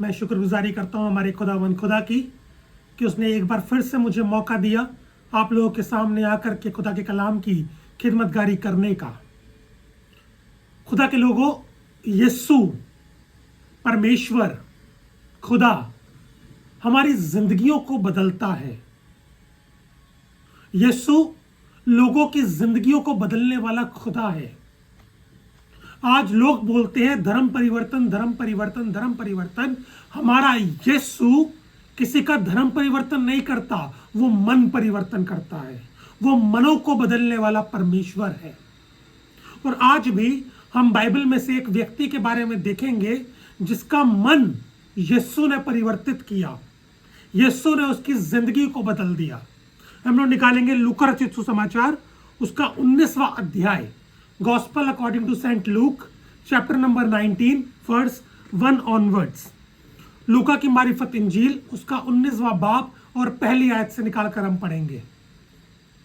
मैं शुक्रगुजारी करता हूँ हमारे खुदावंद खुदा की कि उसने एक बार फिर से मुझे मौका दिया आप लोगों के सामने आकर के खुदा के कलाम की खिदमतगारी करने का। खुदा के लोगों, यीशु परमेश्वर खुदा हमारी जिंदगियों को बदलता है। यीशु लोगों की जिंदगियों को बदलने वाला खुदा है। आज लोग बोलते हैं धर्म परिवर्तन, धर्म परिवर्तन, धर्म परिवर्तन। हमारा यीशु किसी का धर्म परिवर्तन नहीं करता, वो मन परिवर्तन करता है। वो मनों को बदलने वाला परमेश्वर है। और आज भी हम बाइबल में से एक व्यक्ति के बारे में देखेंगे जिसका मन यीशु ने परिवर्तित किया। यीशु ने उसकी जिंदगी को बदल दिया। हम लोग निकालेंगे लूका रचित सुसमाचार उसका 19वां अध्याय, gospel according to saint Luke, chapter number 19 verse 1 onwards. लूका की मारिफत इंजील उसका 19वां बाब और पहली आयत से निकालकर हम पढ़ेंगे।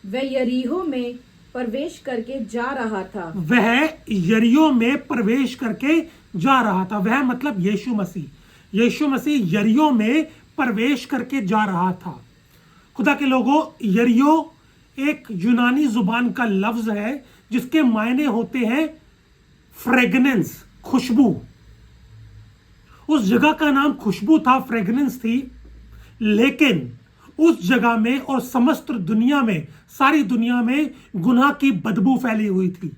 वह यरीहो में प्रवेश करके जा रहा था। वह यरीहो में प्रवेश करके जा रहा था। वह मतलब यीशु मसीह। यीशु मसीह यरीहो में प्रवेश करके जा रहा था। खुदा के लोगों, यरीहो एक यूनानी जुबान का लफ्ज है जिसके मायने होते हैं फ्रेगनेंस, खुशबू। उस जगह का नाम खुशबू था, फ्रेगनेंस थी। लेकिन उस जगह में और समस्त दुनिया में, सारी दुनिया में गुनाह की बदबू फैली हुई थी।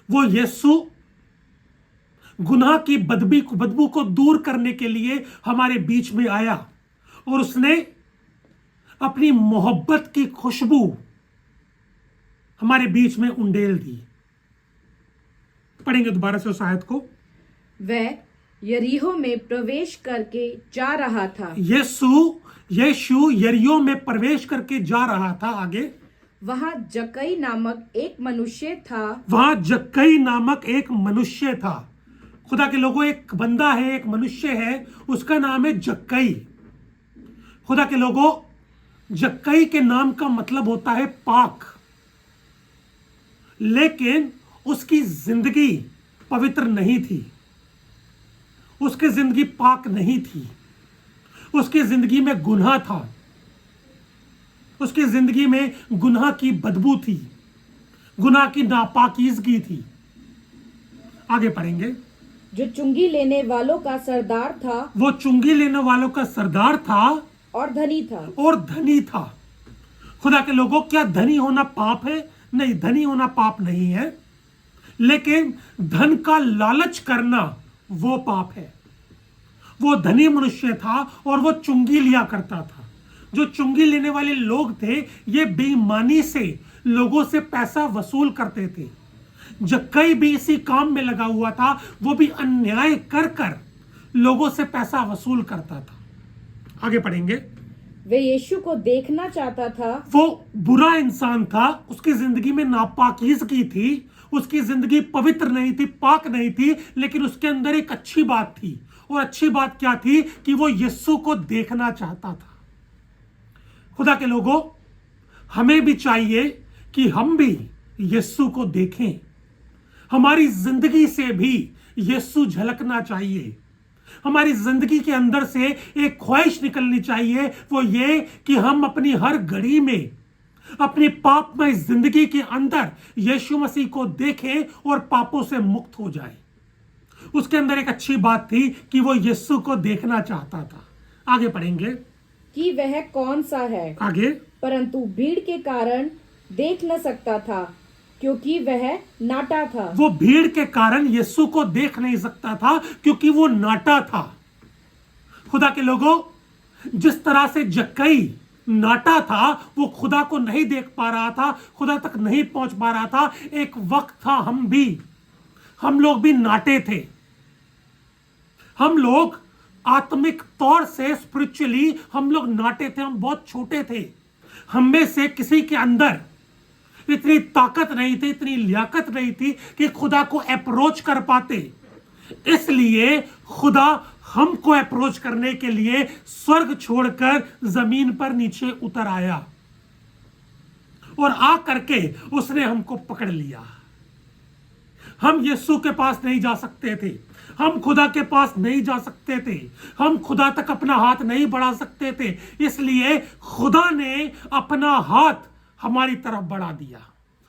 वो यीशु गुनाह की बदबू को दूर करने के लिए हमारे बीच में आया और उसने अपनी मोहब्बत की खुशबू हमारे बीच में उंडेल दी। पढ़ेंगे दोबारा से उस आयत को। वह यरीहो में प्रवेश करके जा रहा था। यीशु यरीहो में प्रवेश करके जा रहा था। आगे, वहां जक्कई नामक एक मनुष्य था। वहां जक्कई नामक एक मनुष्य था। खुदा के लोगों, एक बंदा है, एक मनुष्य है, उसका नाम है जक्कई। खुदा के लोगों, जक्कई के नाम का मतलब होता है पाक। लेकिन उसकी जिंदगी पवित्र नहीं थी। उसकी जिंदगी पाक नहीं थी। उसकी जिंदगी में गुनाह था। उसकी जिंदगी में गुनाह की बदबू थी, गुनाह की नापाकीजगी थी। आगे पढ़ेंगे। जो चुंगी लेने वालों का सरदार था। वो चुंगी लेने वालों का सरदार था और धनी था। और धनी था। खुदा के लोगों, क्या धनी होना पाप है? नहीं, धनी होना पाप नहीं है। लेकिन धन का लालच करना वो पाप है। वो धनी मनुष्य था और वो चुंगी लिया करता था। जो चुंगी लेने वाले लोग थे, ये बेईमानी से लोगों से पैसा वसूल करते थे। जक्कई भी इसी काम में लगा हुआ था। वो भी अन्याय कर कर लोगों से पैसा वसूल करता था। आगे पढ़ेंगे। वे यीशु को देखना चाहता था। वो बुरा इंसान था। उसकी जिंदगी में नापाकीजगी थी। उसकी जिंदगी पवित्र नहीं थी, पाक नहीं थी। लेकिन उसके अंदर एक अच्छी बात थी। और अच्छी बात क्या थी? कि वो यीशु को देखना चाहता था। खुदा के लोगों, हमें भी चाहिए कि हम भी यीशु को देखें। हमारी जिंदगी से भी यीशु झलकना चाहिए। हमारी जिंदगी के अंदर से एक ख्वाहिश निकलनी चाहिए, वो ये कि हम अपनी हर घड़ी में अपनी पापमय जिंदगी के अंदर यीशु मसीह को देखें और पापों से मुक्त हो जाए। उसके अंदर एक अच्छी बात थी कि वो यीशु को देखना चाहता था। आगे पढ़ेंगे कि वह कौन सा है। आगे, परंतु भीड़ के कारण देख न सकता था, क्योंकि वह नाटा था। वो भीड़ के कारण यीशु को देख नहीं सकता था क्योंकि वो नाटा था। खुदा के लोगों, जिस तरह से जक्कई नाटा था, वो खुदा को नहीं देख पा रहा था, खुदा तक नहीं पहुंच पा रहा था। एक वक्त था हम लोग भी नाटे थे। हम लोग आत्मिक तौर से, स्पिरिचुअली हम लोग नाटे थे। हम बहुत छोटे थे। हम में से किसी के अंदर इतनी ताकत नहीं थी, इतनी लियाकत नहीं थी कि खुदा को अप्रोच कर पाते। इसलिए खुदा हमको अप्रोच करने के लिए स्वर्ग छोड़कर जमीन पर नीचे उतर आया और आ करके उसने हमको पकड़ लिया। हम यीशु के पास नहीं जा सकते थे, हम खुदा के पास नहीं जा सकते थे, हम खुदा तक अपना हाथ नहीं बढ़ा सकते थे, इसलिए खुदा ने अपना हाथ हमारी तरफ बढ़ा दिया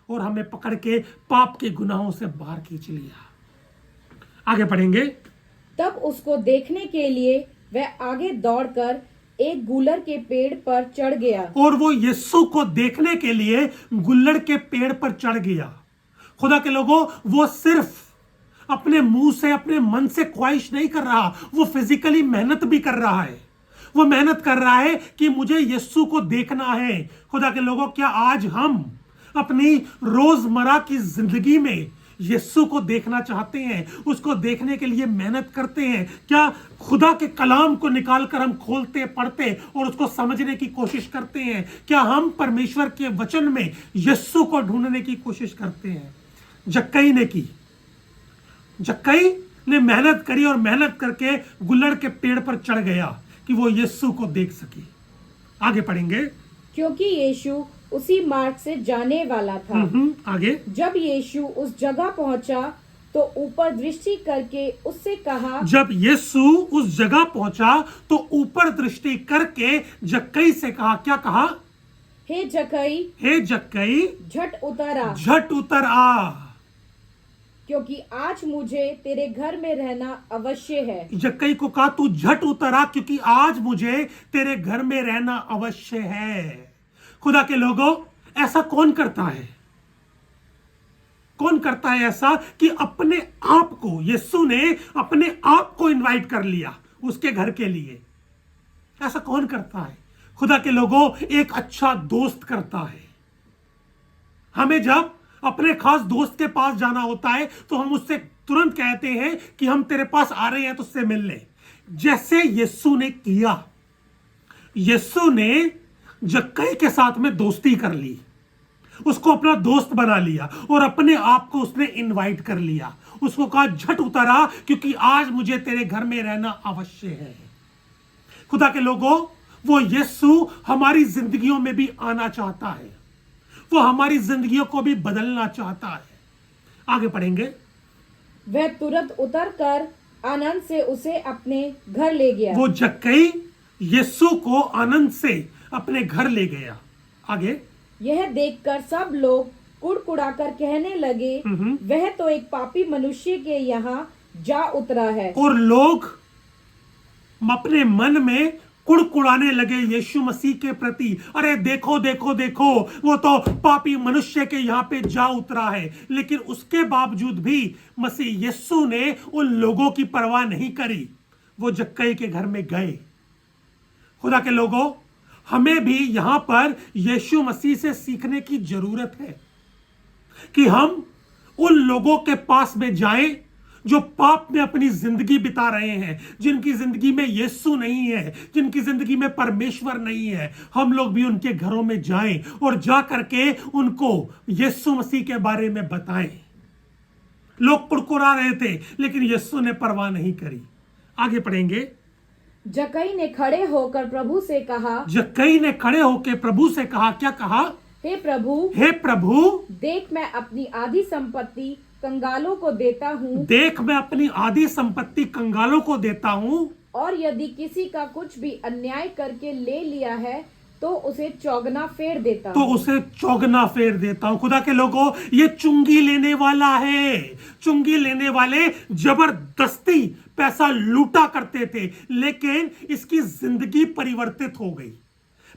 और हमें पकड़ के पाप के गुनाहों से बाहर खींच लिया। आगे पढ़ेंगे। तब उसको देखने के लिए वह आगे दौड़कर एक गूलर के पेड़ पर चढ़ गया। और वो यीशु को देखने के लिए गुल्लड़ के पेड़ पर चढ़ गया। खुदा के लोगों, वो सिर्फ अपने मुंह से, अपने मन से ख्वाहिश नहीं कर रहा, वो फिजिकली मेहनत भी कर रहा है। वो मेहनत कर रहा है कि मुझे यीशु को देखना है। खुदा के लोगों, क्या आज हम अपनी रोजमर्रा की जिंदगी में यीशु को देखना चाहते हैं? उसको देखने के लिए मेहनत करते हैं? क्या खुदा के कलाम को निकालकर हम खोलते, पढ़ते और उसको समझने की कोशिश करते हैं? क्या हम परमेश्वर के वचन में यीशु को ढूंढने की कोशिश करते हैं? जक्कई ने की। जक्कई ने मेहनत करी और मेहनत करके गुल्लड़ के पेड़ पर चढ़ गया कि वो यीशु को देख सके। आगे पढ़ेंगे। क्योंकि यीशु उसी मार्ग से जाने वाला था। आगे। जब यीशु उस जगह पहुंचा तो ऊपर दृष्टि करके उससे कहा। जब यीशु उस जगह पहुंचा तो ऊपर दृष्टि करके जक्कई से कहा। क्या कहा? हे जक्कई, हे जक्कई, झट उतर आ, झट उतर आ, क्योंकि आज मुझे तेरे घर में रहना अवश्य है। जक्कई को कहा, तू झट उतर आ, क्योंकि आज मुझे तेरे घर में रहना अवश्य है। खुदा के लोगों, ऐसा कौन करता है? कौन करता है ऐसा कि अपने आप को, यीशु ने अपने आप को इनवाइट कर लिया उसके घर के लिए? ऐसा कौन करता है? खुदा के लोगों, एक अच्छा दोस्त करता है। हमें जब अपने खास दोस्त के पास जाना होता है तो हम उससे तुरंत कहते हैं कि हम तेरे पास आ रहे हैं, तो उससे मिलने। जैसे यीशु ने किया, यीशु ने जक्कई के साथ में दोस्ती कर ली, उसको अपना दोस्त बना लिया और अपने आप को उसने इनवाइट कर लिया। उसको कहा, झट उतरा, क्योंकि आज मुझे तेरे घर में रहना अवश्य है। खुदा के लोगों, वो यीशु हमारी जिंदगियों में भी आना चाहता है, वो हमारी जिंदगियों को भी बदलना चाहता है। आगे पढ़ेंगे। वह तुरंत उतर कर आनंद से उसे अपने घर ले गया। वो जक्कई यीशु को आनंद से अपने घर ले गया। आगे। यह देखकर सब लोग कुड़कुड़ाकर कहने लगे, वह तो एक पापी मनुष्य के यहाँ जा उतरा है। और लोग अपने मन में कुड़कुड़ाने लगे यीशु मसीह के प्रति। अरे देखो देखो देखो, वो तो पापी मनुष्य के यहाँ पे जा उतरा है। लेकिन उसके बावजूद भी मसीह यीशु ने उन लोगों की परवाह नहीं करी, वो जक्कई के घर में गए। खुदा के लोगों, हमें भी यहां पर यीशु मसीह से सीखने की जरूरत है कि हम उन लोगों के पास में जाएं जो पाप में अपनी जिंदगी बिता रहे हैं, जिनकी जिंदगी में यीशु नहीं है, जिनकी जिंदगी में परमेश्वर नहीं है। हम लोग भी उनके घरों में जाएं और जा करके उनको यीशु मसीह के बारे में बताएं। लोग कुड़कुड़ा रहे थे, लेकिन यीशु ने परवाह नहीं करी। आगे पढ़ेंगे। जक्कई ने खड़े होकर प्रभु से कहा। जक्कई ने खड़े होकर प्रभु से कहा। क्या कहा? हे प्रभु, हे प्रभु, देख मैं अपनी आधी संपत्ति कंगालों को देता हूँ। देख मैं अपनी आधी संपत्ति कंगालों को देता हूँ। और यदि किसी का कुछ भी अन्याय करके ले लिया है तो उसे चौगना फेर देता तो हूँ। उसे चौगना फेर देता हूँ। खुदा के लोगों, ये चुंगी लेने वाला है। चुंगी लेने वाले जबरदस्ती पैसा लूटा करते थे, लेकिन इसकी जिंदगी परिवर्तित हो गई।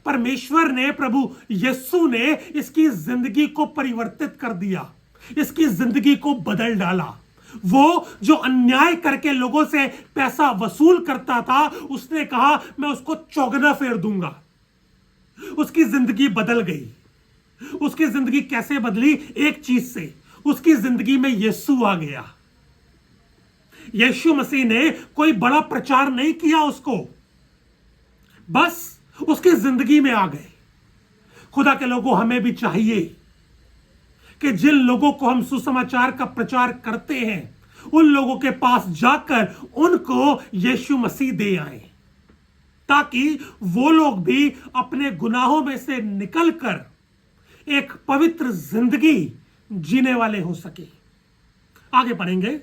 परमेश्वर ने, प्रभु यीशु ने इसकी जिंदगी को परिवर्तित कर दिया, इसकी जिंदगी को बदल डाला। वो जो अन्याय करके लोगों से पैसा वसूल करता था, उसने कहा मैं उसको चौगना फेर दूंगा। उसकी जिंदगी बदल गई। उसकी जिंदगी कैसे बदली? एक चीज से, उसकी जिंदगी में यीशु आ गया। यीशु मसीह ने कोई बड़ा प्रचार नहीं किया उसको, बस उसकी जिंदगी में आ गए। खुदा के लोगों, हमें भी चाहिए कि जिन लोगों को हम सुसमाचार का प्रचार करते हैं, उन लोगों के पास जाकर उनको यीशु मसीह दे आए, ताकि वो लोग भी अपने गुनाहों में से निकलकर एक पवित्र जिंदगी जीने वाले हो सके। आगे पढ़ेंगे।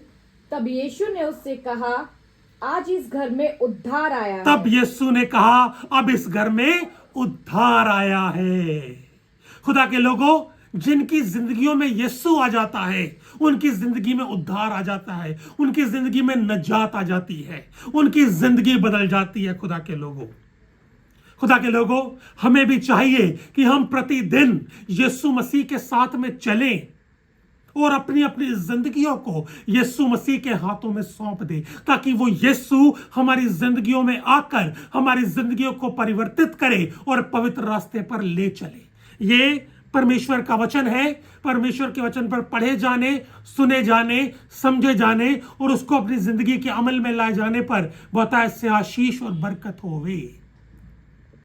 तब यीशु ने उससे कहा, आज इस घर में उद्धार आया तब है। यीशु ने कहा, अब इस घर में उद्धार आया है। खुदा के लोगों, जिनकी जिंदगियों में यीशु आ जाता है, उनकी जिंदगी में उद्धार आ जाता है, उनकी जिंदगी में नजात आ जाती है, उनकी जिंदगी बदल जाती है। खुदा के लोगों, हमें भी चाहिए कि हम प्रतिदिन यीशु मसीह के साथ में चलें और अपनी अपनी जिंदगियों को यीशु मसीह के हाथों में सौंप दे, ताकि वो यीशु हमारी जिंदगियों में आकर हमारी जिंदगियों को परिवर्तित करे और पवित्र रास्ते पर ले चले। ये परमेश्वर का वचन है। परमेश्वर के वचन पर पढ़े जाने, सुने जाने, समझे जाने और उसको अपनी जिंदगी के अमल में लाए जाने पर बताए से आशीष और बरकत होवे।